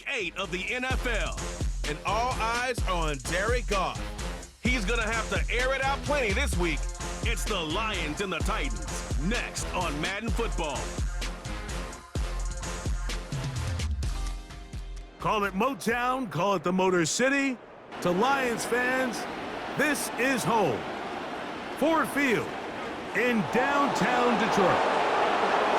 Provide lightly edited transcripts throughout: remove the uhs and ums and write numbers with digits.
Week 8 of the NFL, and all eyes are on Jared Goff. He's going to have to air it out plenty this week. It's the Lions and the Titans, next on Madden Football. Call it Motown, call it the Motor City. To Lions fans, this is home. Ford Field in downtown Detroit.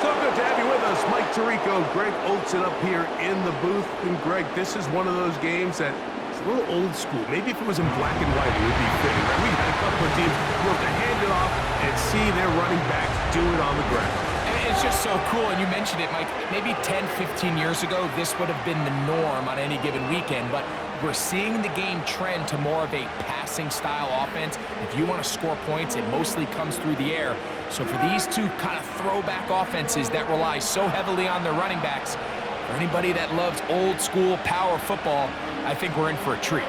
So good to have you with us, Mike Tirico, Greg Olsen up here in the booth. And Greg, this is one of those games that it's a little old school. Maybe if it was in black and white, it would be fitting. Right? We had a couple of teams who have to hand it off and see their running backs do it on the ground. And it's just so cool, and you mentioned it, Mike. Maybe 10, 15 years ago, this would have been the norm on any given weekend, but we're seeing the game trend to more of a passing-style offense. If you want to score points, it mostly comes through the air. So for these two kind of throwback offenses that rely so heavily on their running backs, for anybody that loves old-school power football, I think we're in for a treat.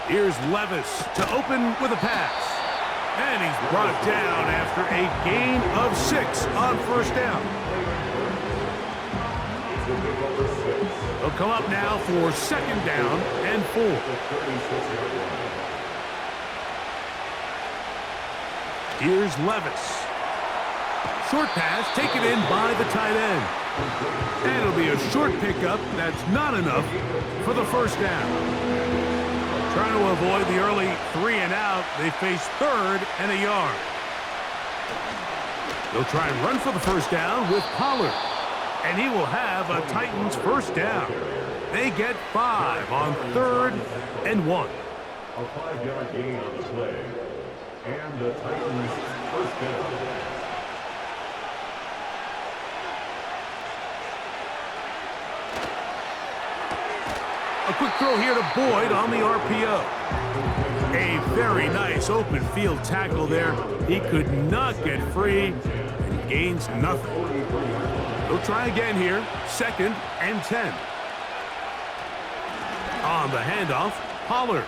Here's Levis to open with a pass. And he's brought down after a gain of 6 on first down. He'll come up now for second down and 4. Here's Levis. Short pass taken in by the tight end. And it'll be a short pickup that's not enough for the first down. Trying to avoid the early 3 and out, they face 3rd and a yard. They'll try and run for the first down with Pollard. And he will have a Titans first down. They get 5 on 3rd and 1. A 5-yard gain on the play. And the Titans first down. A quick throw here to Boyd on the RPO. A very nice open field tackle there. He could not get free and gains nothing. They'll try again here. 2nd and 10. On the handoff, Pollard.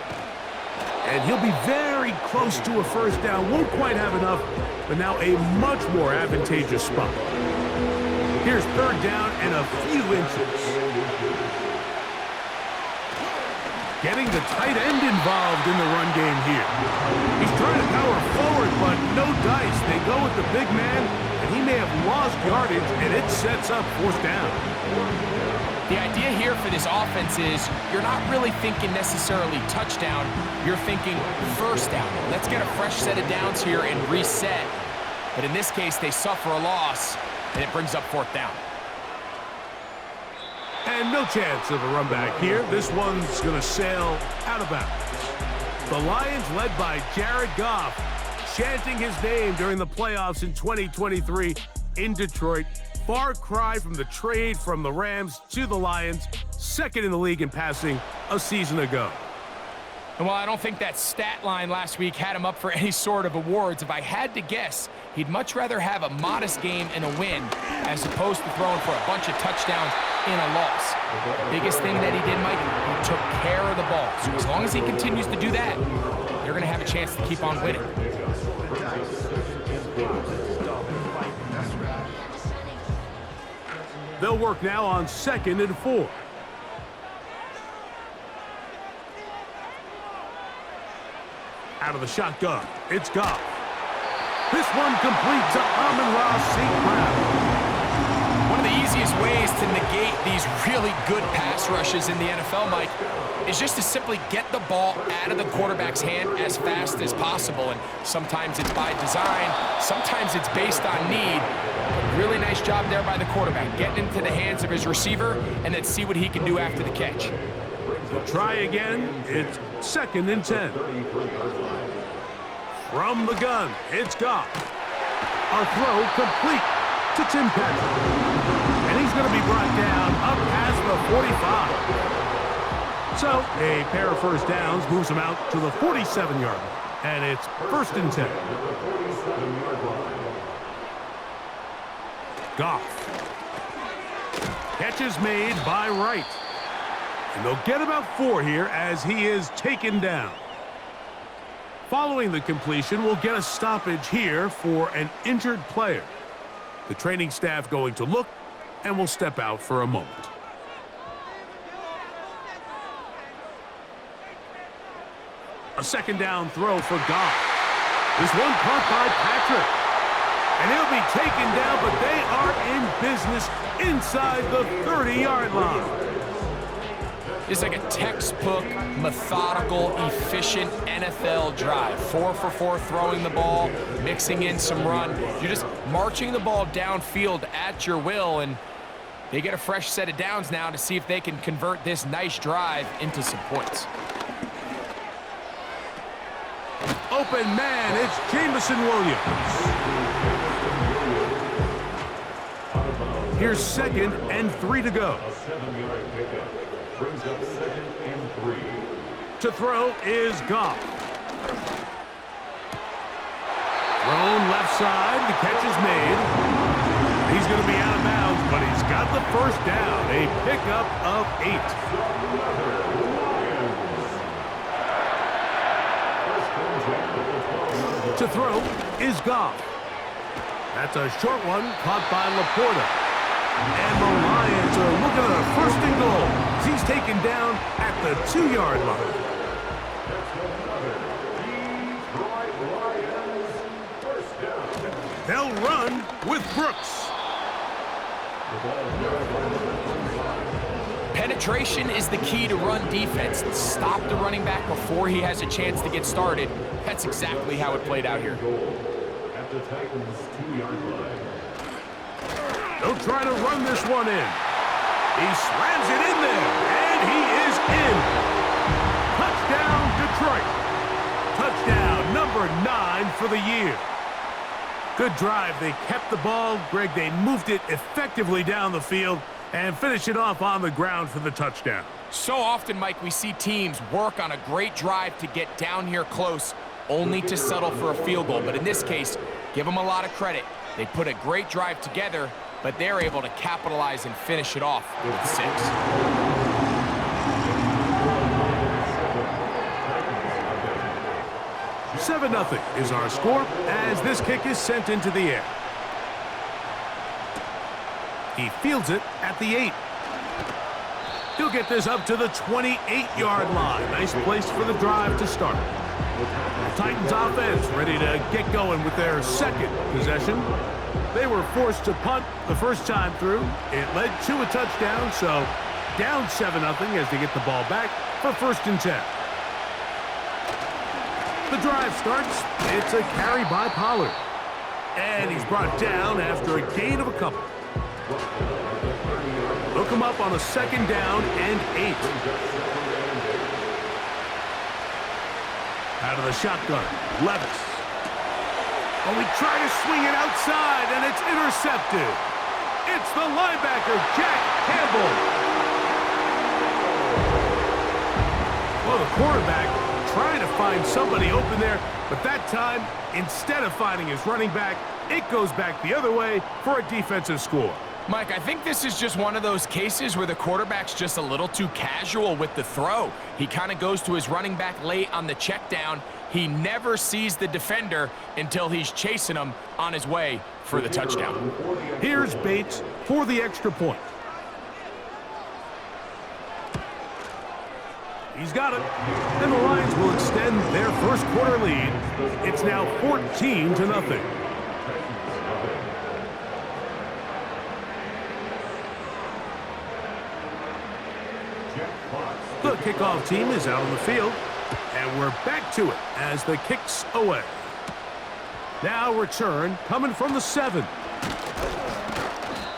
And he'll be very close to a first down. Won't quite have enough, but now a much more advantageous spot. Here's 3rd down and a few inches. Getting the tight end involved in the run game here. He's trying to power forward, but no dice. They go with the big man, and he may have lost yardage, and it sets up 4th down. The idea here for this offense is you're not really thinking necessarily touchdown. You're thinking first down. Let's get a fresh set of downs here and reset. But in this case, they suffer a loss, and it brings up 4th down. And no chance of a run back here. This one's going to sail out of bounds. The Lions, led by Jared Goff, chanting his name during the playoffs in 2023 in Detroit. Far cry from the trade from the Rams to the Lions, 2nd in the league in passing a season ago. And while I don't think that stat line last week had him up for any sort of awards, if I had to guess, he'd much rather have a modest game and a win as opposed to throwing for a bunch of touchdowns in a loss. The biggest thing that he did, Mike, he took care of the ball. So as long as he continues to do that, they're going to have a chance to keep on winning. They'll work now on 2nd and 4. Out of the shotgun, it's Goff. This one complete to Amon-Ra St. Brown. One of the easiest ways to negate these really good pass rushes in the NFL, Mike, is just to simply get the ball out of the quarterback's hand as fast as possible. And sometimes it's by design, sometimes it's based on need. But really nice job there by the quarterback, getting into the hands of his receiver and then see what he can do after the catch. We'll try again. It's 2nd and 10. From the gun, it's Goff. A throw complete to Tim Patrick. And he's going to be brought down up past the 45. So a pair of first downs moves him out to the 47-yard line. And it's 1st and 10. Goff. Catch is made by Wright. And they'll get about 4 here as he is taken down. Following the completion, we'll get a stoppage here for an injured player. The training staff going to look and will step out for a moment. A 2nd down throw for Goff. This one caught by Patrick. And he'll be taken down, but they are in business inside the 30-yard line. It's like a textbook, methodical, efficient NFL drive. 4 for 4 throwing the ball, mixing in some run. You're just marching the ball downfield at your will, and they get a fresh set of downs now to see if they can convert this nice drive into some points. Open man, it's Jameson Williams. Here's 2nd and 3 to go. A 7-yard pickup brings up 2nd and 3. To throw is Goff. Thrown left side, the catch is made. He's going to be out of bounds, but he's got the 1st down. A pickup of 8. To throw is Goff. That's a short one caught by Laporta. And the Lions are looking at a 1st and goal. He's taken down at the 2-yard line. They'll run with Brooks. Penetration is the key to run defense. Stop the running back before he has a chance to get started. That's exactly how it played out here. At the Titans' 2-yard line. They'll try to run this one in. He slams it in there, and he is in. Touchdown, Detroit. Touchdown number 9 for the year. Good drive. They kept the ball. Greg, they moved it effectively down the field and finished it off on the ground for the touchdown. So often, Mike, we see teams work on a great drive to get down here close, only to settle for a field goal. But in this case, give them a lot of credit. They put a great drive together, but they're able to capitalize and finish it off with 6. 7-0 is our score as this kick is sent into the air. He fields it at the 8. He'll get this up to the 28-yard line. Nice place for the drive to start. The Titans offense ready to get going with their 2nd possession. They were forced to punt the first time through. It led to a touchdown, so down 7-0 as they get the ball back for 1st and 10. The drive starts. It's a carry by Pollard. And he's brought down after a gain of a couple. Hook him up on a 2nd down and 8. Out of the shotgun, Levis. Oh, we try to swing it outside, and it's intercepted. It's the linebacker, Jack Campbell. Well, the quarterback trying to find somebody open there, but that time, instead of finding his running back, it goes back the other way for a defensive score. Mike, I think this is just one of those cases where the quarterback's just a little too casual with the throw. He kind of goes to his running back late on the check down. He never sees the defender until he's chasing him on his way for the touchdown. Here's Bates for the extra point. He's got it. And the Lions will extend their first quarter lead. It's now 14-0. The kickoff team is out on the field, and we're back to it as the kick's away. Now return coming from the 7.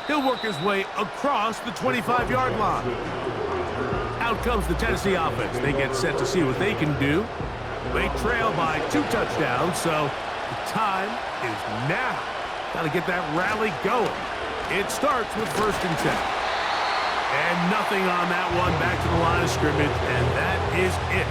He'll work his way across the 25-yard line. Out comes the Tennessee offense. They get set to see what they can do. They trail by 2 touchdowns, so the time is now. Got to get that rally going. It starts with 1st and 10. And nothing on that one. Back to the line of scrimmage, and that is it.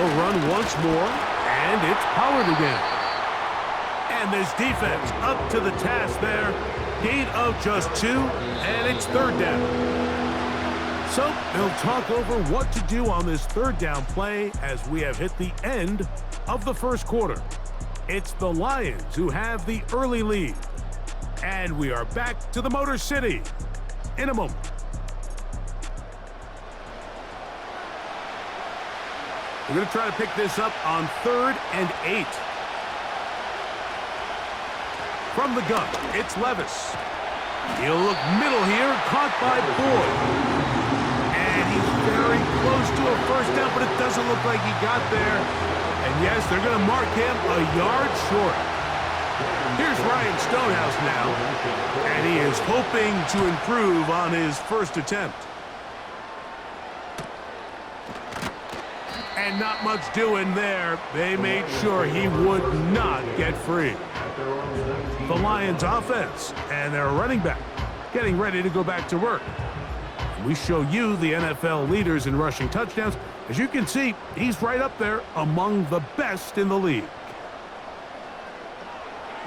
They'll run once more, and it's Pollard again. And this defense up to the task there. Gain of just 2, and it's third down. So they'll talk over what to do on this third down play as we have hit the end of the first quarter. It's the Lions who have the early lead. And we are back to the Motor City in a moment. We're going to try to pick this up on 3rd and 8. From the gun, it's Levis. He'll look middle here, caught by Boyd. And he's very close to a first down, but it doesn't look like he got there. And yes, they're going to mark him a yard short. Here's Ryan Stonehouse now, and he is hoping to improve on his first attempt. And not much doing there. They made sure he would not get free. The Lions offense and their running back getting ready to go back to work. We show you the NFL leaders in rushing touchdowns. As you can see, he's right up there among the best in the league.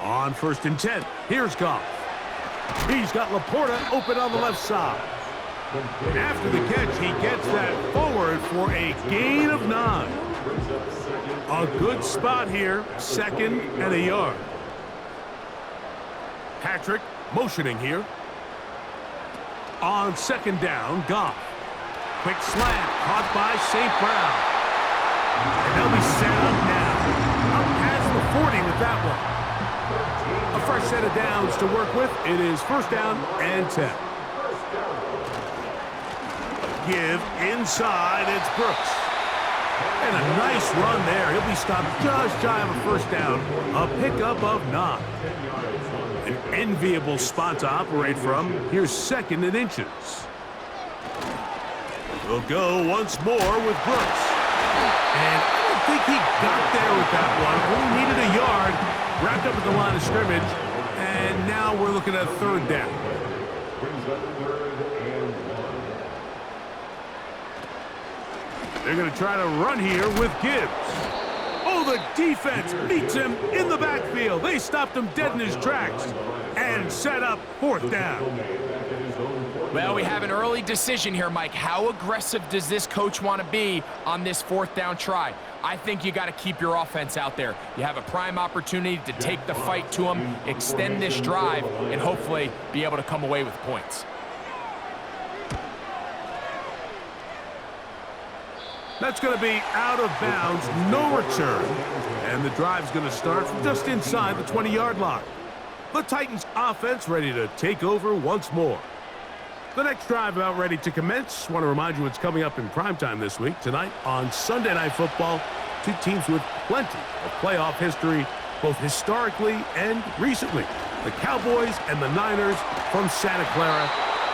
On 1st and 10, here's Goff. He's got Laporta open on the left side. And after the catch, he gets that forward for a gain of 9. A good spot here, 2nd and a yard. Patrick motioning here. On 2nd down, Goff. Quick slant, caught by St. Brown. And they'll be set up now. Up past the 40 with that one. A fresh set of downs to work with. It is 1st down and 10. Give inside, it's Brooks. And a nice run there. He'll be stopped just shy of a 1st down. A pickup of 9. An enviable spot to operate from. Here's 2nd and inches. We'll go once more with Brooks. And I don't think he got there with that one. Only needed a yard. Wrapped up at the line of scrimmage. And now we're looking at 3rd down. They're going to try to run here with Gibbs. Oh, the defense meets him in the backfield. They stopped him dead in his tracks and set up 4th down. Well, we have an early decision here, Mike. How aggressive does this coach want to be on this 4th down try? I think you got to keep your offense out there. You have a prime opportunity to take the fight to them, extend this drive, and hopefully be able to come away with points. That's going to be out of bounds, no return. And the drive's going to start from just inside the 20-yard line. The Titans offense ready to take over once more. The next drive about ready to commence. Want to remind you what's coming up in primetime this week. Tonight on Sunday Night Football, 2 teams with plenty of playoff history, both historically and recently. The Cowboys and the Niners from Santa Clara.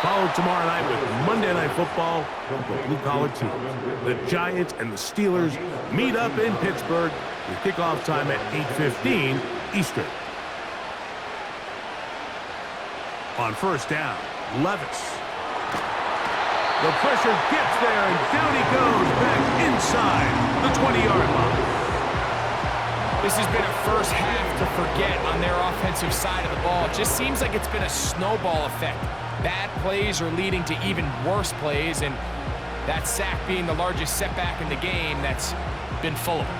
Followed tomorrow night with Monday Night Football, the blue-collar teams. The Giants and the Steelers meet up in Pittsburgh with kickoff time at 8:15 Eastern. On 1st down, Levis. The pressure gets there, and down he goes back inside the 20-yard line. This has been a first half to forget on their offensive side of the ball. It just seems like it's been a snowball effect. Bad plays are leading to even worse plays, and that sack being the largest setback in the game that's been full of them.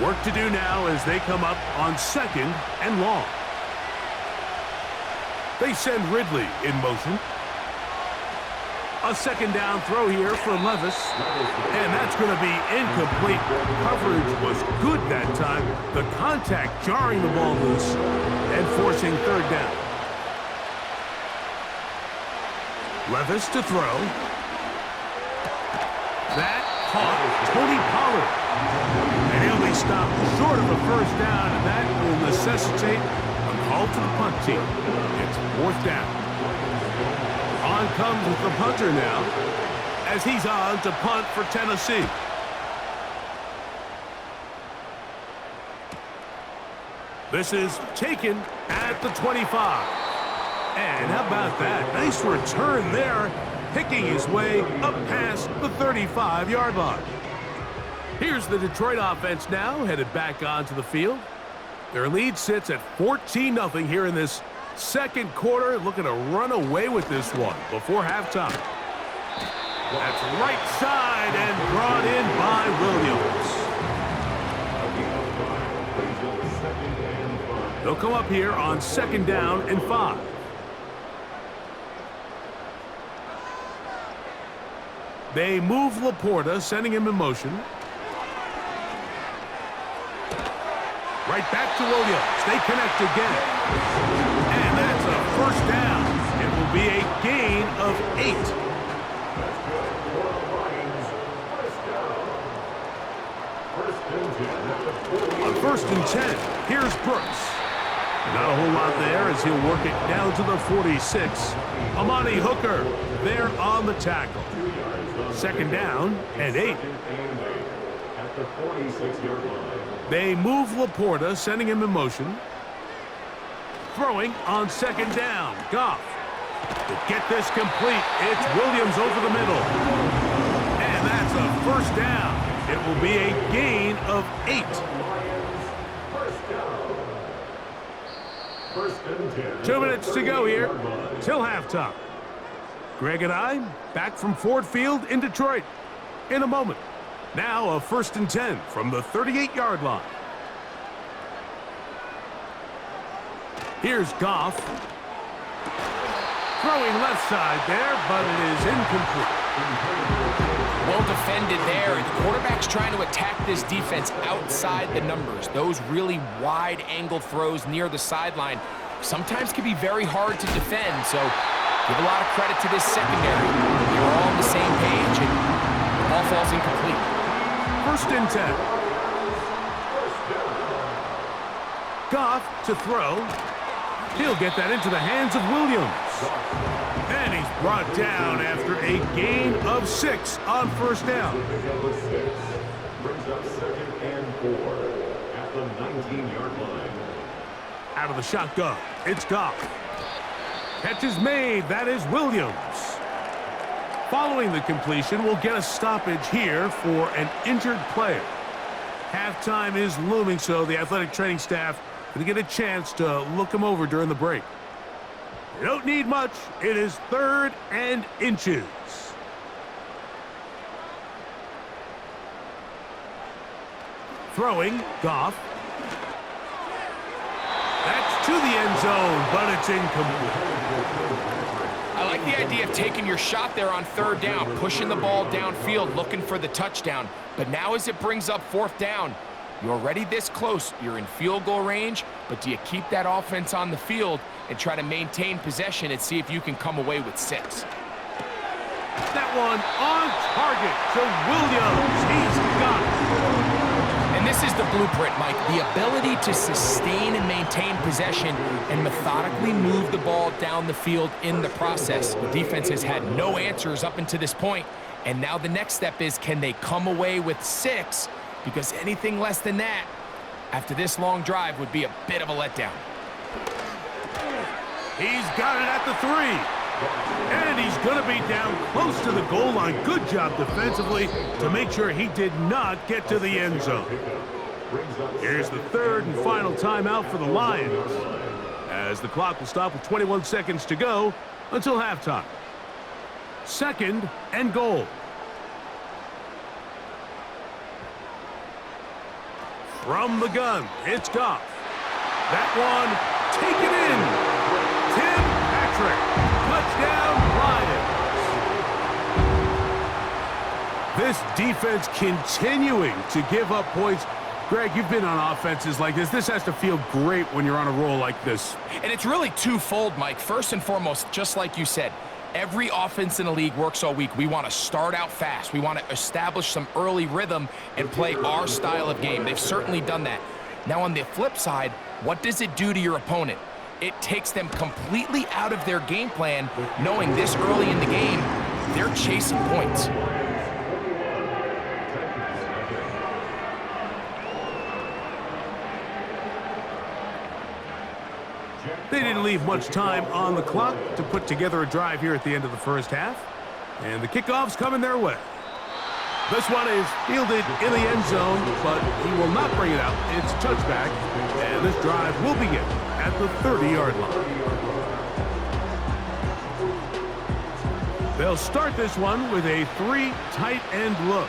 Work to do now as they come up on 2nd and long. They send Ridley in motion. A 2nd down throw here for Levis. And that's going to be incomplete. Coverage was good that time. The contact jarring the ball loose and forcing 3rd down. Levis to throw. That caught Tony Pollard. And he'll be stopped short of a 1st down, and that will necessitate a call to the punt team. It's 4th down. On comes the punter now, as he's on to punt for Tennessee. This is taken at the 25. And how about that? Nice return there, picking his way up past the 35-yard line. Here's the Detroit offense now, headed back onto the field. Their lead sits at 14-0 here in this second quarter, looking to run away with this one before halftime. That's right side and brought in by Williams. They'll come up here on 2nd down and 5. They move Laporta, sending him in motion. Right back to Williams. They connect again. And that's a 1st down. It will be a gain of 8. On 1st and 10, here's Brooks. Not a whole lot there as he'll work it down to the 46. Amani Hooker there on the tackle. 2nd down and 8. At the 46-yard line. They move Laporta, sending him in motion. Throwing on 2nd down. Goff. To get this complete, it's Williams over the middle. And that's a 1st down. It will be a gain of 8. 2 minutes to go here till halftime. Greg and I back from Ford Field in Detroit in a moment. Now a 1st and 10 from the 38-yard line. Here's Goff. Throwing left side there, but it is incomplete. Well defended there. The quarterback's trying to attack this defense outside the numbers. Those really wide angle throws near the sideline sometimes can be very hard to defend, so give a lot of credit to this secondary. They're all on the same page, and the ball falls incomplete. 1st and 10. Goff to throw. He'll get that into the hands of Williams. And he's brought down after a gain of 6 on 1st down. Brings up 2nd and 4 at the 19-yard line. Out of the shotgun, it's Goff. Catch is made. That is Williams. Following the completion, we'll get a stoppage here for an injured player. Halftime is looming, so the athletic training staff going to get a chance to look him over during the break. You don't need much. It is 3rd and inches. Throwing, Goff. That's to the end zone, but it's incomplete. I like the idea of taking your shot there on 3rd down, pushing the ball downfield, looking for the touchdown. But now as it brings up 4th down, you're already this close. You're in field goal range, but do you keep that offense on the field and try to maintain possession and see if you can come away with 6? That one on target to Williams. He's got it. And this is the blueprint, Mike. The ability to sustain and maintain possession and methodically move the ball down the field in the process. The defense has had no answers up until this point, and now the next step is, can they come away with 6? Because anything less than that, after this long drive, would be a bit of a letdown. He's got it at the 3. And he's going to be down close to the goal line. Good job defensively to make sure he did not get to the end zone. Here's the 3rd and final timeout for the Lions, as the clock will stop with 21 seconds to go until halftime. 2nd and goal. From the gun, it's Goff. That one taken in. Tim Patrick. Touchdown, Lions. This defense continuing to give up points. Greg, you've been on offenses like this. This has to feel great when you're on a roll like this. And it's really twofold, Mike. First and foremost, just like you said, every offense in the league works all week. We want to start out fast. We want to establish some early rhythm and play our style of game. They've certainly done that. Now, on the flip side, what does it do to your opponent? It takes them completely out of their game plan, knowing this early in the game, they're chasing points. They didn't leave much time on the clock to put together a drive here at the end of the first half. And the kickoff's coming their way. This one is fielded in the end zone, but he will not bring it out. It's a touchback, and this drive will begin at the 30-yard line. They'll start this one with a 3 tight end look.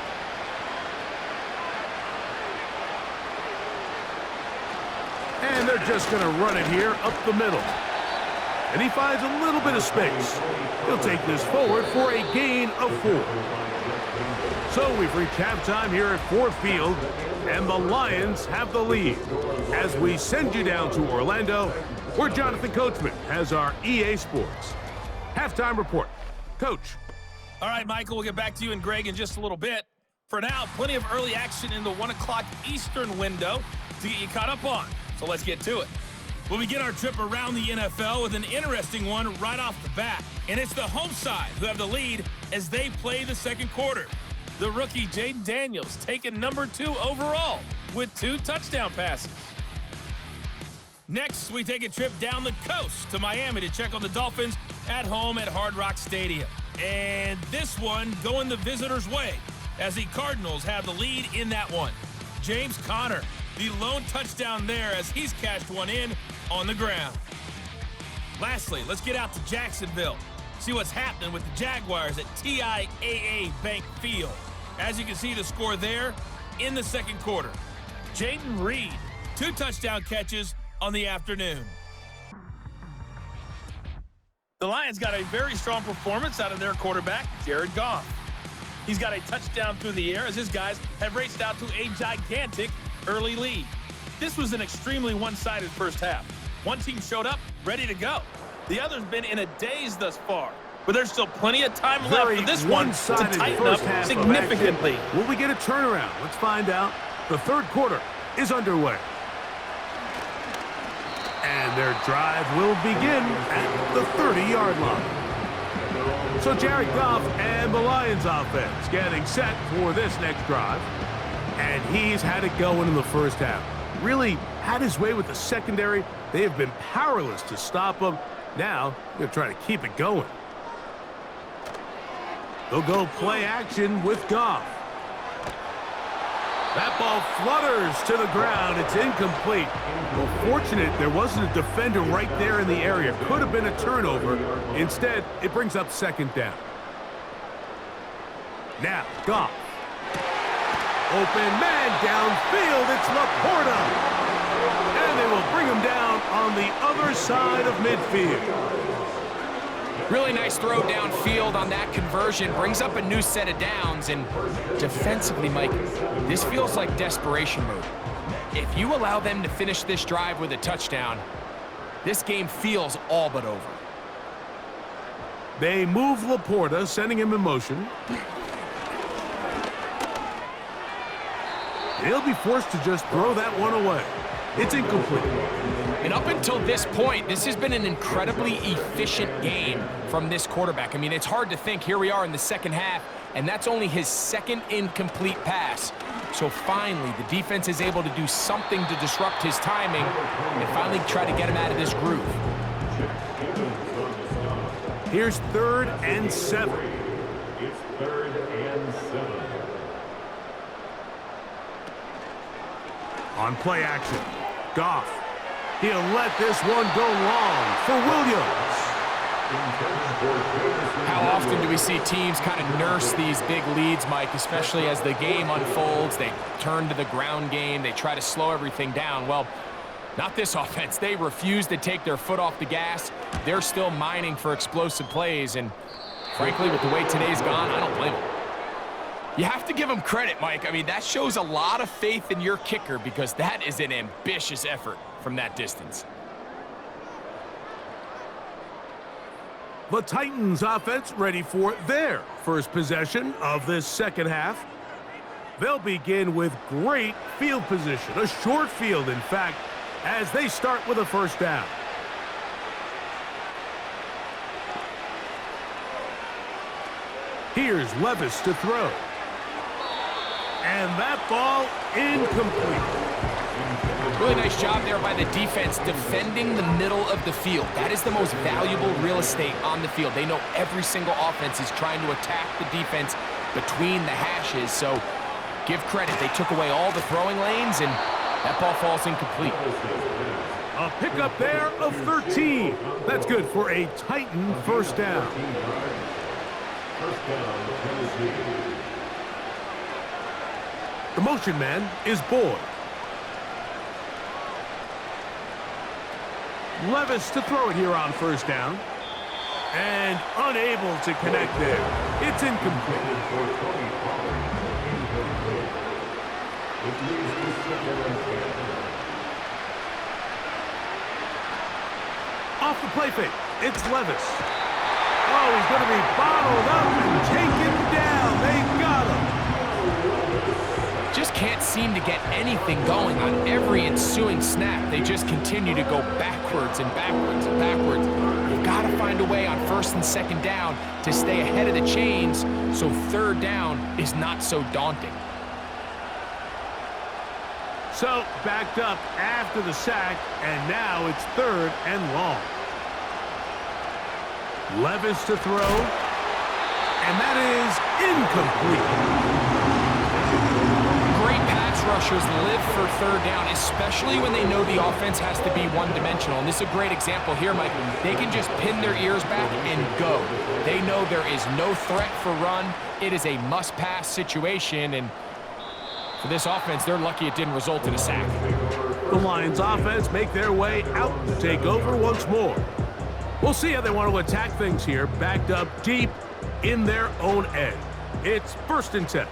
And they're just going to run it here up the middle. And he finds a little bit of space. He'll take this forward for a gain of 4. So we've reached halftime here at Ford Field, and the Lions have the lead. As we send you down to Orlando, where Jonathan Coachman has our EA Sports halftime report. Coach. All right, Michael, we'll get back to you and Greg in just a little bit. For now, plenty of early action in the 1 o'clock Eastern window to get you caught up on. So let's get to it. We'll begin our trip around the NFL with an interesting one right off the bat. And it's the home side who have the lead as they play the second quarter. The rookie Jaden Daniels taking number 2 overall with 2 touchdown passes. Next, we take a trip down the coast to Miami to check on the Dolphins at home at Hard Rock Stadium. And this one going the visitors' way as the Cardinals have the lead in that one. James Conner, the lone touchdown there as he's cashed one in on the ground. Lastly, let's get out to Jacksonville. See what's happening with the Jaguars at TIAA Bank Field. As you can see the score there in the second quarter. Jaden Reed, 2 touchdown catches on the afternoon. The Lions got a very strong performance out of their quarterback, Jared Goff. He's got a touchdown through the air as his guys have raced out to a gigantic early lead. This was an extremely one-sided first half. One team showed up ready to go. The other's been in a daze thus far, but there's still plenty of time left for this one to tighten up significantly. Will we get a turnaround? Let's find out. The third quarter is underway. And their drive will begin at the 30-yard line. So Jared Goff and the Lions offense getting set for this next drive. And he's had it going in the first half. Really had his way with the secondary. They have been powerless to stop him. Now, they're trying to keep it going. They'll go play action with Goff. That ball flutters to the ground. It's incomplete. Well, fortunate there wasn't a defender right there in the area. Could have been a turnover. Instead, it brings up second down. Now, Goff. Open man downfield. It's Laporta. And they will bring him down on the other side of midfield. Really nice throw downfield on that conversion. Brings up a new set of downs. And defensively, Mike, this feels like desperation mode. If you allow them to finish this drive with a touchdown, this game feels all but over. They move Laporta, sending him in motion. He'll be forced to just throw that one away. It's incomplete. And up until this point, this has been an incredibly efficient game from this quarterback. I mean, it's hard to think. Here we are in the second half, and that's only his second incomplete pass. So finally, the defense is able to do something to disrupt his timing and finally try to get him out of this groove. Here's 3rd and 7. It's 3rd and 7. On play action, Goff. He'll let this one go long for Williams. How often do we see teams kind of nurse these big leads, Mike, especially as the game unfolds? They turn to the ground game. They try to slow everything down. Well, not this offense. They refuse to take their foot off the gas. They're still mining for explosive plays. And frankly, with the way today's gone, I don't blame them. You have to give them credit, Mike. I mean, that shows a lot of faith in your kicker because that is an ambitious effort from that distance. The Titans offense ready for their first possession of this second half. They'll begin with great field position, a short field, in fact, as they start with a first down. Here's Levis to throw. And that ball incomplete. Really nice job there by the defense defending the middle of the field. That is the most valuable real estate on the field. They know every single offense is trying to attack the defense between the hashes, so give credit. They took away all the throwing lanes, and that ball falls incomplete. A pickup there of 13. That's good for a Titan first down. First down, Tennessee. The motion man is Boyd. Levis to throw it here on first down. And unable to connect there. It's incomplete. For Tony Pollard, incomplete. It leads to second and 10. Off the play fake, it's Levis. Oh, he's going to be bottled up and taken down. They got him. Just can't seem to get anything going on every ensuing snap. They just continue to go backwards and backwards and backwards. You've got to find a way on first and second down to stay ahead of the chains so third down is not so daunting. So, backed up after the sack, and now it's third and long. Levis to throw, and that is incomplete. Great pass rushers live for third down, especially when they know the offense has to be one-dimensional. And this is a great example here, Mike. They can just pin their ears back and go. They know there is no threat for run. It is a must-pass situation, and for this offense, they're lucky it didn't result in a sack. The Lions offense make their way out to take over once more. We'll see how they want to attack things here, backed up deep in their own end. It's first and 10.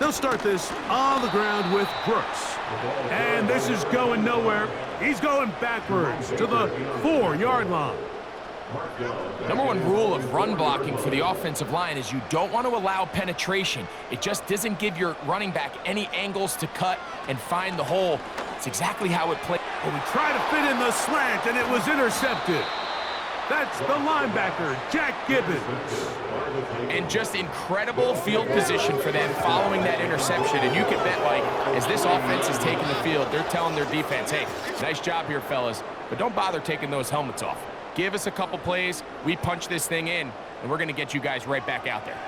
They'll start this on the ground with Brooks. And this is going nowhere. He's going backwards to the 4-yard line. Number one rule of run blocking for the offensive line is you don't want to allow penetration. It just doesn't give your running back any angles to cut and find the hole. It's exactly how it plays. Well, we tried to fit in the slant, and it was intercepted. That's the linebacker, Jack Gibbons. And just incredible field position for them following that interception. And you can bet, like, as this offense is taking the field, they're telling their defense, hey, nice job here, fellas, but don't bother taking those helmets off. Give us a couple plays, we punch this thing in, and we're going to get you guys right back out there.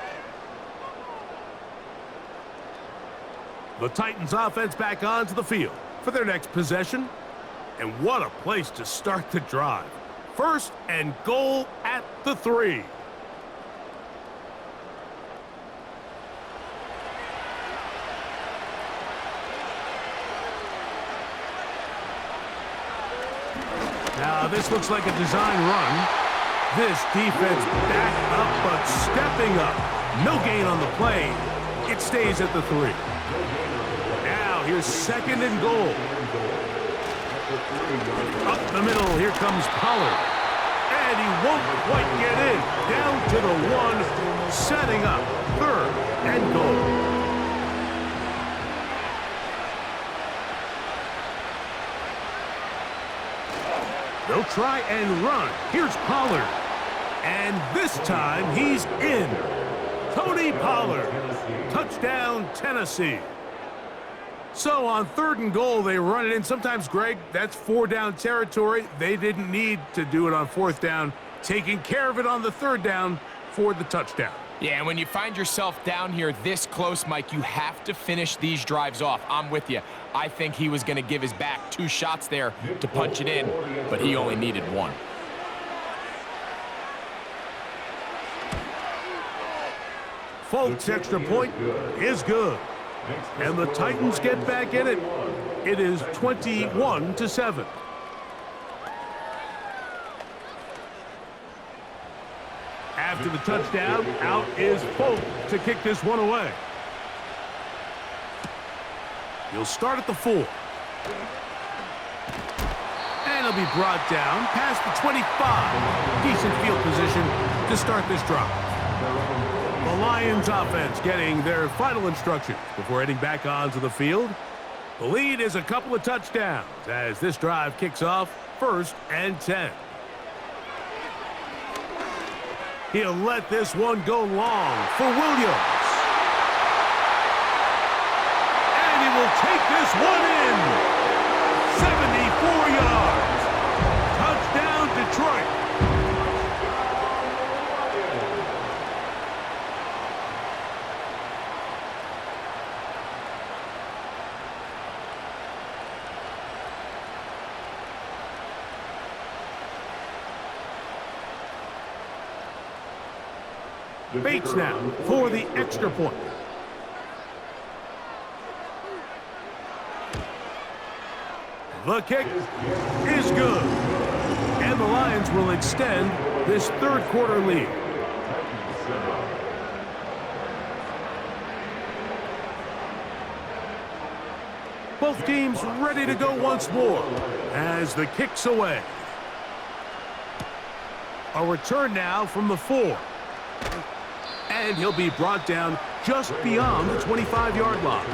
The Titans offense back onto the field for their next possession. And what a place to start the drive. First and goal at the 3. Now this looks like a design run. This defense back up but stepping up. No gain on the play. It stays at the 3. Now here's second and goal. Up the middle, here comes Pollard. And he won't quite get in. Down to the 1, setting up third and goal. They'll try and run. Here's Pollard. And this time he's in. Tony Pollard. Touchdown, Tennessee. So on third and goal, they run it in. Sometimes, Greg, that's 4-down territory. They didn't need to do it on fourth down. Taking care of it on the third down for the touchdown. Yeah, and when you find yourself down here this close, Mike, you have to finish these drives off. I'm with you. I think he was going to give his back 2 shots there to punch it in, but he only needed 1. Folks' extra point is good. And the Titans get back in it. It is 21-7. After the touchdown, out is Folk to kick this one away. He'll start at the 4. And he'll be brought down past the 25. Decent field position to start this drive. The Lions offense getting their final instructions before heading back onto the field. The lead is a couple of touchdowns as this drive kicks off first and 10. He'll let this one go long for Williams. will take this one in. 74 yards. Touchdown, Detroit. Bates now for the extra point. The kick is good. And the Lions will extend this third quarter lead. Both teams ready to go once more as the kick's away. A return now from the 4. And he'll be brought down just beyond the 25-yard line.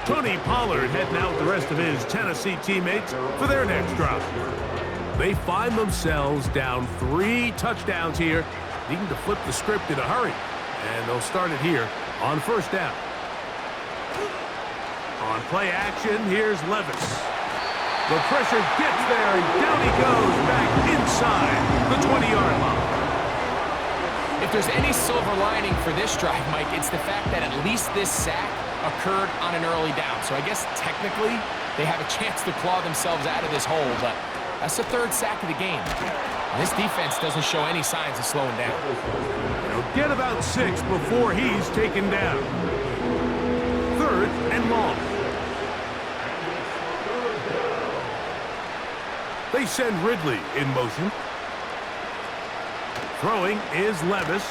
Tony Pollard heading out with the rest of his Tennessee teammates for their next drive. They find themselves down 3 touchdowns here, needing to flip the script in a hurry. And they'll start it here on first down. On play action, here's Levis. The pressure gets there, and down he goes back inside the 20-yard line. If there's any silver lining for this drive, Mike, it's the fact that at least this sack occurred on an early down. So I guess technically they have a chance to claw themselves out of this hole, but that's the 3rd sack of the game. And this defense doesn't show any signs of slowing down. They'll get about 6 before he's taken down. 3rd and long. They send Ridley in motion. Throwing is Levis.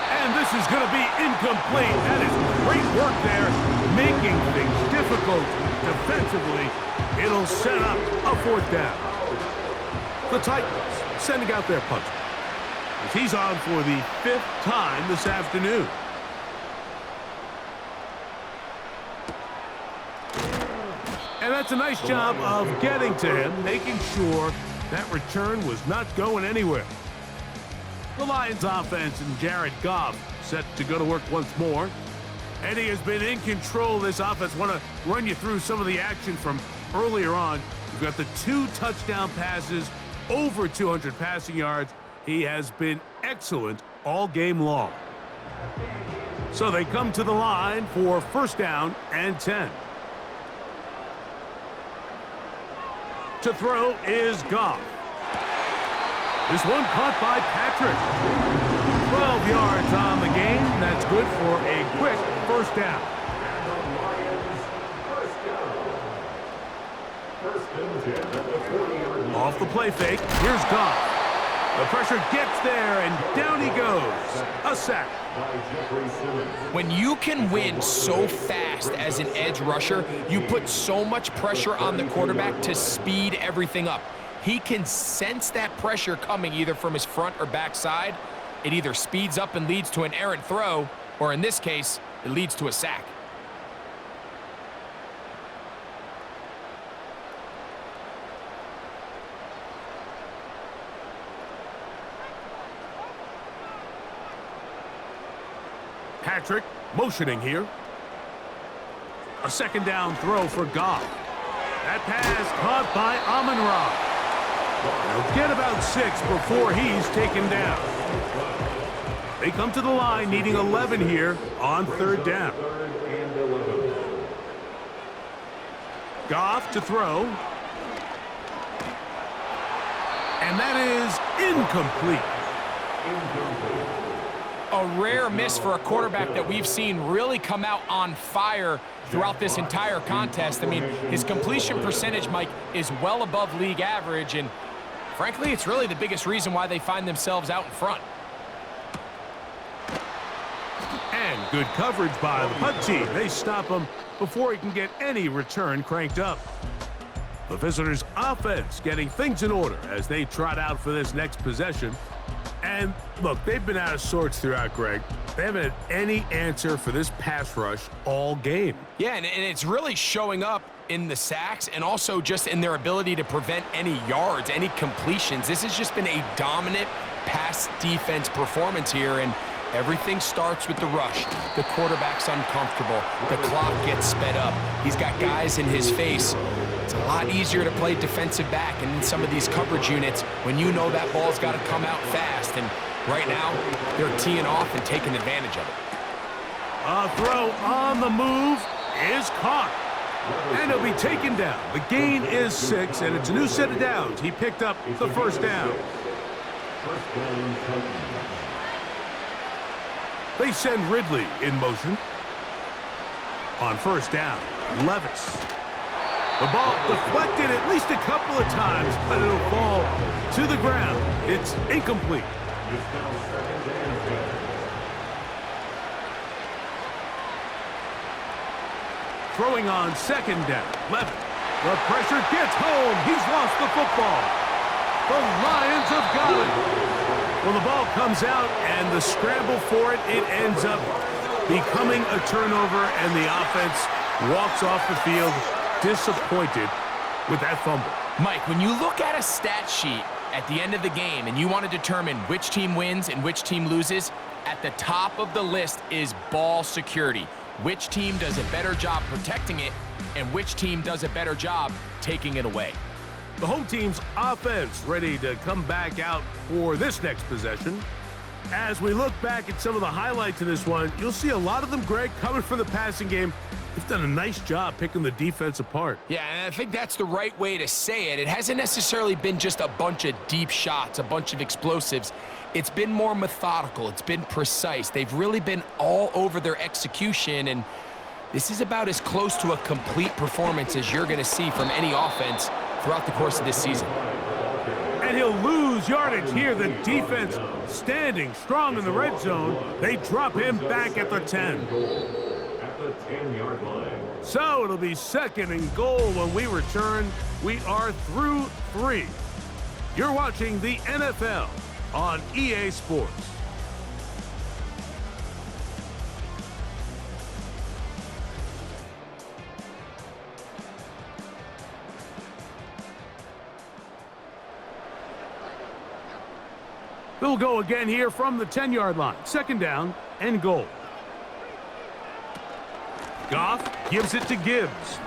And this is going to be incomplete. That is great work there, making things difficult defensively. It'll set up a 4th down. The Titans sending out their punter, as he's on for the 5th time this afternoon. And that's a nice job of getting to him, making sure that return was not going anywhere. The Lions offense and Jared Goff set to go to work once more. And he has been in control of this offense. Want to run you through some of the action from earlier on. We've got the 2 touchdown passes, over 200 passing yards. He has been excellent all game long. So they come to the line for first down and 10. To throw is Goff. This one caught by Patrick. 12 yards on the game. That's good for a quick first down. Off the play fake, here's Goff. The pressure gets there, and down he goes. A sack. When you can win so fast as an edge rusher, you put so much pressure on the quarterback to speed everything up. He can sense that pressure coming either from his front or back side. It either speeds up and leads to an errant throw, or in this case, it leads to a sack. Patrick motioning here. A 2nd down throw for Goff. That pass caught by Amon-Ra. They'll get about 6 before he's taken down. They come to the line needing 11 here on 3rd down. Goff to throw. And that is incomplete. A rare miss for a quarterback that we've seen really come out on fire throughout this entire contest. I mean, his completion percentage, Mike, is well above league average, and frankly, it's really the biggest reason why they find themselves out in front. And good coverage by the punt team. They stop him before he can get any return cranked up. The visitors' offense getting things in order as they trot out for this next possession. And look, they've been out of sorts throughout, Greg. They haven't had any answer for this pass rush all game. Yeah, and it's really showing up in the sacks and also just in their ability to prevent any yards, any completions. This has just been a dominant pass defense performance here, and Everything starts with the rush. The quarterback's uncomfortable. The clock gets sped up. He's got guys in his face. It's a lot easier to play defensive back and in some of these coverage units when you know that ball's got to come out fast. And right now, they're teeing off and taking advantage of it. A throw on the move is caught. And he'll be taken down. The gain is 6, and it's a new set of downs. He picked up the first down. They send Ridley in motion. On first down, Levis. The ball deflected at least a couple of times, but it'll fall to the ground. It's incomplete. Throwing on second down, Levis. The pressure gets home. He's lost the football. The Lions have got it. Well, the ball comes out, and the scramble for it, it ends up becoming a turnover, and the offense walks off the field disappointed with that fumble. Mike, when you look at a stat sheet at the end of the game and you want to determine which team wins and which team loses, at the top of the list is ball security. Which team does a better job protecting it, and which team does a better job taking it away. The home team's offense ready to come back out for this next possession. As we look back at some of the highlights of this one, you'll see a lot of them, Greg, coming from the passing game. They've done a nice job picking the defense apart. Yeah, and I think that's the right way to say it. It hasn't necessarily been just a bunch of deep shots, a bunch of explosives. It's been more methodical. It's been precise. They've really been all over their execution, and this is about as close to a complete performance as you're going to see from any offense throughout the course of this season. And he'll lose yardage here. The defense standing strong in the red zone. They drop him back at the 10. At the 10-yard line. So it'll be second and goal when we return. We are through 3. You're watching the NFL on EA Sports. We'll go again here from the 10-yard line. Second down and goal. Goff gives it to Gibbs.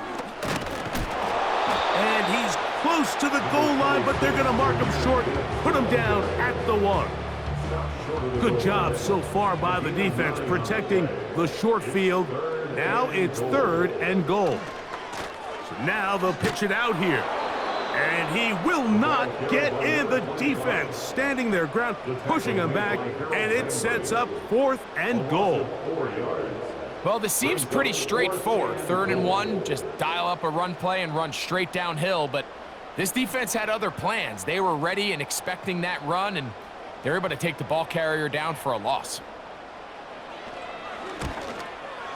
And he's close to the goal line, but they're going to mark him short, put him down at the 1. Good job so far by the defense protecting the short field. Now it's third and goal. So now they'll pitch it out here. And he will not get in. The defense standing their ground, pushing him back, and it sets up fourth and goal. Well, this seems pretty straightforward. 3rd and 1, just dial up a run play and run straight downhill, but this defense had other plans. They were ready and expecting that run, and they're able to take the ball carrier down for a loss.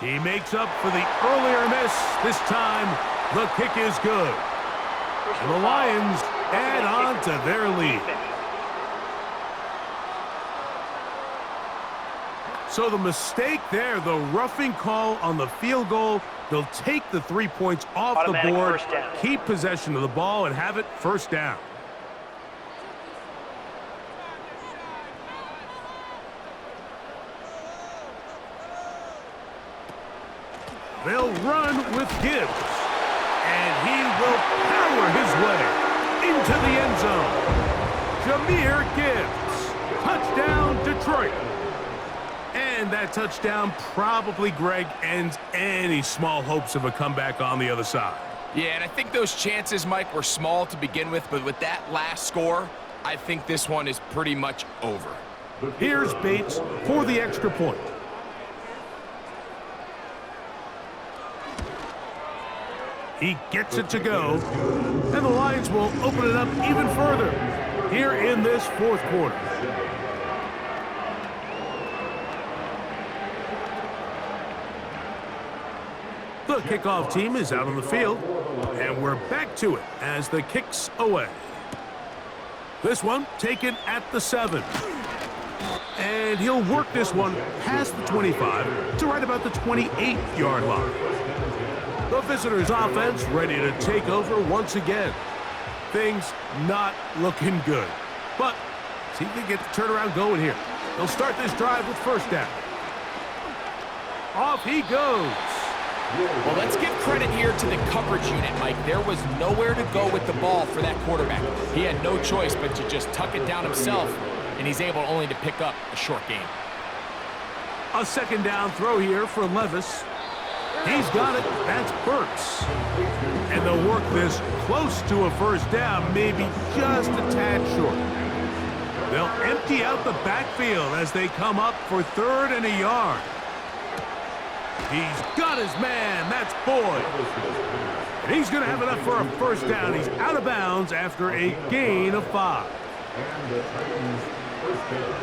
He makes up for the earlier miss. This time, the kick is good. And the Lions add on to their lead. So the mistake there, the roughing call on the field goal, they'll take the 3 points off the board, keep possession of the ball, and have it first down. They'll run with Gibbs. And he will power his way into the end zone. Jahmyr Gibbs. Touchdown, Detroit. And that touchdown probably, Greg, ends any small hopes of a comeback on the other side. Yeah, and I think those chances, Mike, were small to begin with, but with that last score, I think this one is pretty much over. Here's Bates for the extra point. He gets it to go, and the Lions will open it up even further here in this fourth quarter. The kickoff team is out on the field, and we're back to it as the kick's away. This one taken at the 7. And he'll work this one past the 25 to right about the 28-yard line. The visitors' offense ready to take over once again. Things not looking good. But see if they get the turnaround going here. They'll start this drive with first down. Off he goes. Well, let's give credit here to the coverage unit, Mike. There was nowhere to go with the ball for that quarterback. He had no choice but to just tuck it down himself, and he's able only to pick up a short gain. A second down throw here for Levis. He's got it. That's Burks. And they'll work this close to a first down, maybe just a tad short. They'll empty out the backfield as they come up for 3rd and a yard. He's got his man. That's Boyd. And he's going to have enough for a first down. He's out of bounds after a gain of 5. And the Titans first down.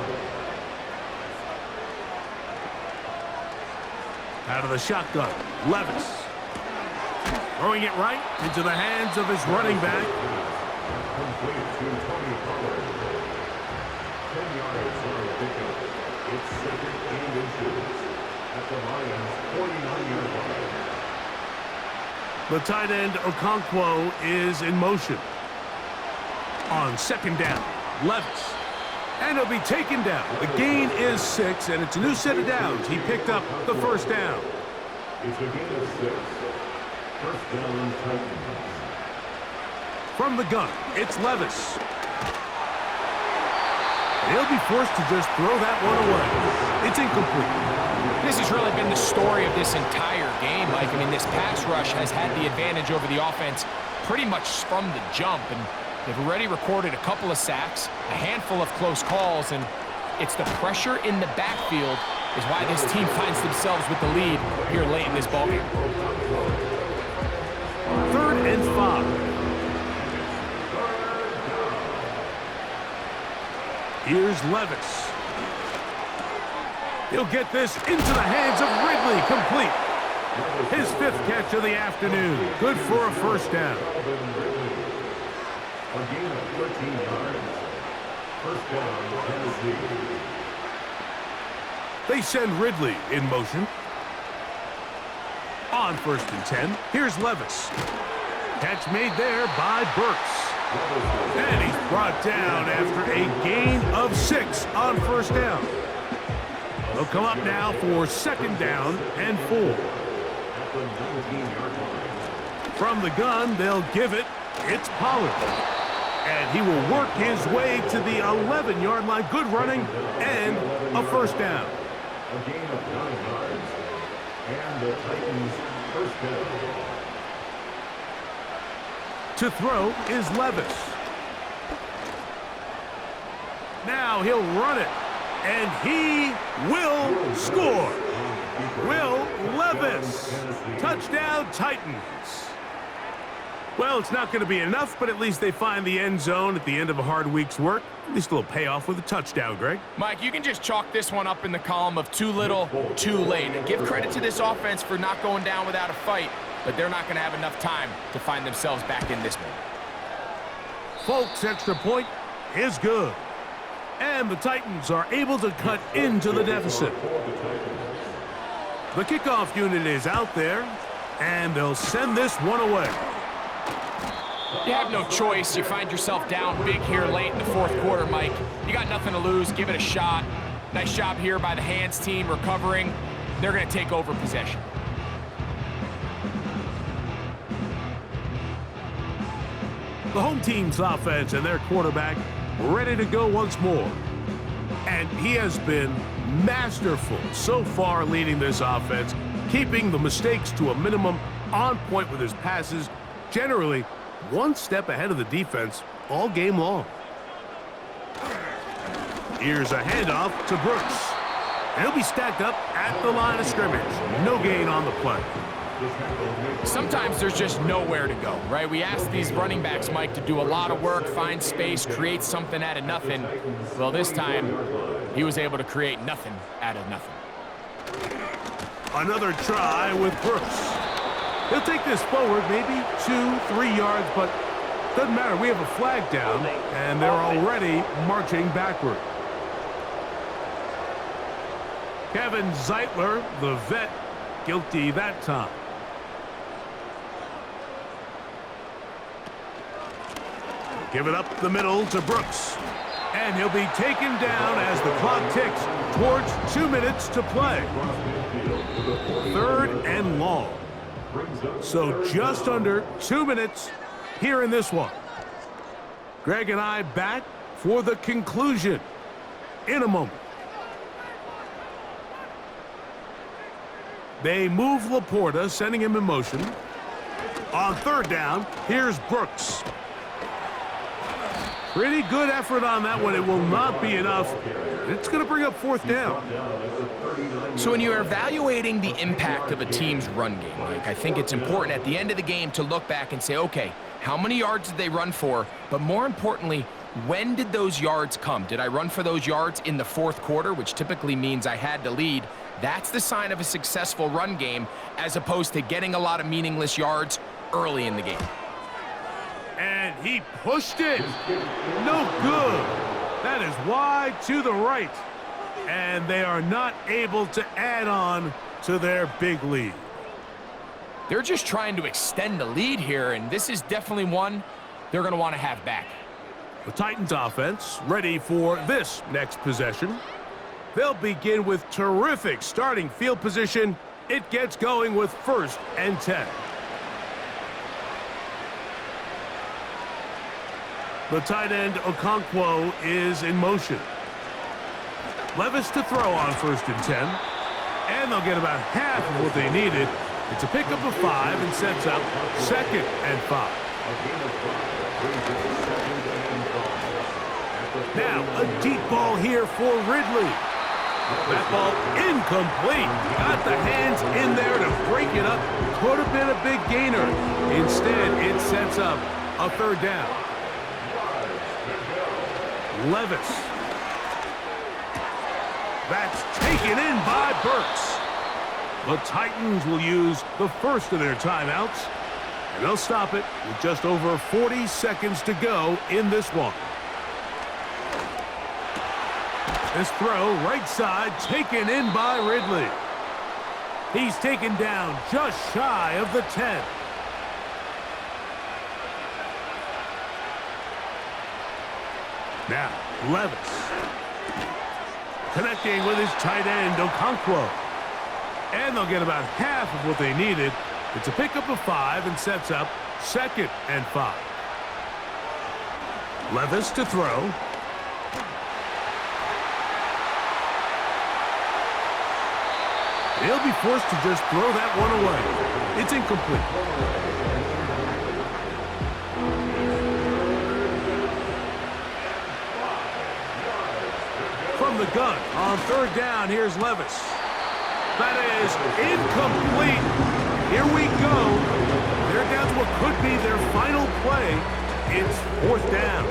Out of the shotgun, Levis. Throwing it right into the hands of his running back. Complete to Tony Pollard. 10 yards for a pickup. It's 2nd and inches at the Lions' 49-yard line. The tight end Okonkwo is in motion. On second down, Levis. And he'll be taken down. The gain is 6, and it's a new set of downs. He picked up the first down. It's a gain of 6. First down, Titans. From the gun, it's Levis. He'll be forced to just throw that one away. It's incomplete. This has really been the story of this entire game, Mike. I mean, this pass rush has had the advantage over the offense pretty much from the jump, and they've already recorded a couple of sacks, a handful of close calls, and it's the pressure in the backfield is why this team finds themselves with the lead here late in this ballgame. 3rd and 5. Here's Levis. He'll get this into the hands of Ridley, complete. His 5th catch of the afternoon. Good for a first down. A gain of 13 yards. First down, Tennessee. They send Ridley in motion. On 1st and 10, here's Levis. Catch made there by Burks. And he's brought down after a gain of 6 on first down. They'll come up now for 2nd down and 4. At the 19-yard line. From the gun, they'll give it. It's Pollard. And he will work his way to the 11-yard line. Good running and a first down. A gain of 9 yards. And the Titans first down. To throw is Levis. Now he'll run it. And he will score. Will Levis. Touchdown, Titans. Well, it's not going to be enough, but at least they find the end zone at the end of a hard week's work. At least a little payoff with a touchdown, Greg. Mike, you can just chalk this one up in the column of too little, too late. And give credit to this offense for not going down without a fight, but they're not going to have enough time to find themselves back in this one. Folks' extra point is good. And the Titans are able to cut into the deficit. The kickoff unit is out there, and they'll send this one away. You have no choice. You find yourself down big here late in the 4th quarter, Mike. You got nothing to lose. Give it a shot. Nice job here by the hands team recovering. They're going to take over possession. The home team's offense and their quarterback ready to go once more. And he has been masterful so far leading this offense, keeping the mistakes to a minimum, on point with his passes, generally one step ahead of the defense all game long. Here's a handoff to Brooks. And he'll be stacked up at the line of scrimmage. No gain on the play. Sometimes there's just nowhere to go, right? We ask these running backs, Mike, to do a lot of work, find space, create something out of nothing. Well, this time, he was able to create nothing out of nothing. Another try with Brooks. He'll take this forward, maybe 2-3 yards, but doesn't matter. We have a flag down, and they're already marching backward. Kevin Zeitler, the vet, guilty that time. Give it up the middle to Brooks. And he'll be taken down as the clock ticks towards 2 minutes to play. 3rd and long. So just under 2 minutes here in this one. Greg and I back for the conclusion in a moment. They move Laporta, sending him in motion. On 3rd down, here's Brooks. Pretty good effort on that one. It will not be enough. It's going to bring up 4th down. So when you're evaluating the impact of a team's run game, Mike, I think it's important at the end of the game to look back and say, okay, how many yards did they run for? But more importantly, when did those yards come? Did I run for those yards in the 4th quarter, which typically means I had to lead? That's the sign of a successful run game, as opposed to getting a lot of meaningless yards early in the game. And he pushed it. No good. That is wide to the right. And they are not able to add on to their big lead. They're just trying to extend the lead here, and this is definitely one they're going to want to have back. The Titans offense ready for this next possession. They'll begin with terrific starting field position. It gets going with 1st and 10. The tight end, Okonkwo, is in motion. Levis to throw on 1st and 10. And they'll get about half of what they needed. It's a pickup of 5 and sets up 2nd and 5. Now, a deep ball here for Ridley. That ball incomplete. Got the hands in there to break it up. Could have been a big gainer. Instead, it sets up a 3rd down. Levis. That's taken in by Burks. The Titans will use the first of their timeouts, and they'll stop it with just over 40 seconds to go in this one. This throw right side taken in by Ridley. He's taken down just shy of the 10. Now, Levis. Connecting with his tight end, Okonkwo. And they'll get about half of what they needed. It's a pickup of 5 and sets up 2nd and 5. Levis to throw. He'll be forced to just throw that one away. It's incomplete. From the gun on 3rd down, here's Levis. That is incomplete. Here we go. They're down to what could be their final play. It's 4th down.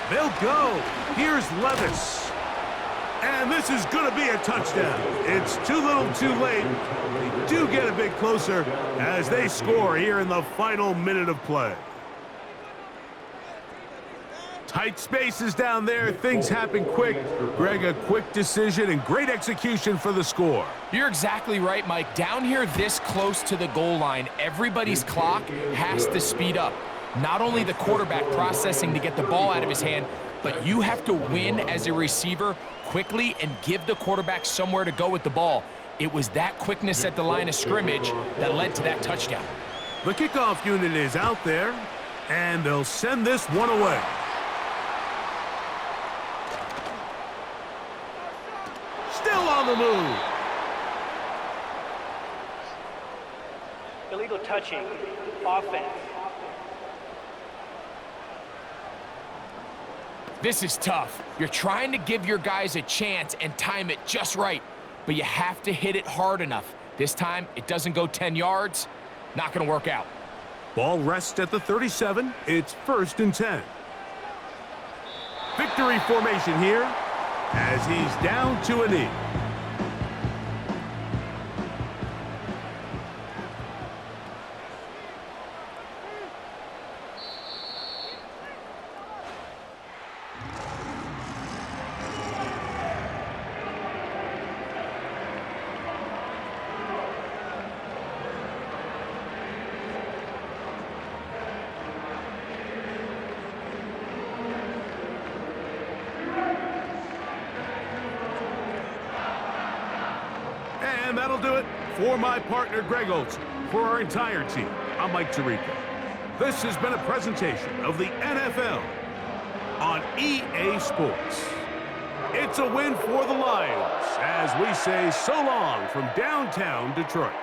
They'll go. Here's Levis. And this is going to be a touchdown. It's too little too late. They do get a bit closer as they score here in the final minute of play. Tight spaces down there. Things happen quick. Greg, a quick decision and great execution for the score. You're exactly right, Mike. Down here this close to the goal line, everybody's clock has to speed up. Not only the quarterback processing to get the ball out of his hand, but you have to win as a receiver quickly and give the quarterback somewhere to go with the ball. It was that quickness at the line of scrimmage that led to that touchdown. The kickoff unit is out there, and they'll send this one away. Still on the move. Illegal touching, offense. This is tough. You're trying to give your guys a chance and time it just right, but you have to hit it hard enough. This time, it doesn't go 10 yards. Not going to work out. Ball rests at the 37. It's 1st and 10. Victory formation here as he's down to a knee. For my partner, Greg Olson, for our entire team, I'm Mike Tirico. This has been a presentation of the NFL on EA Sports. It's a win for the Lions as we say so long from downtown Detroit.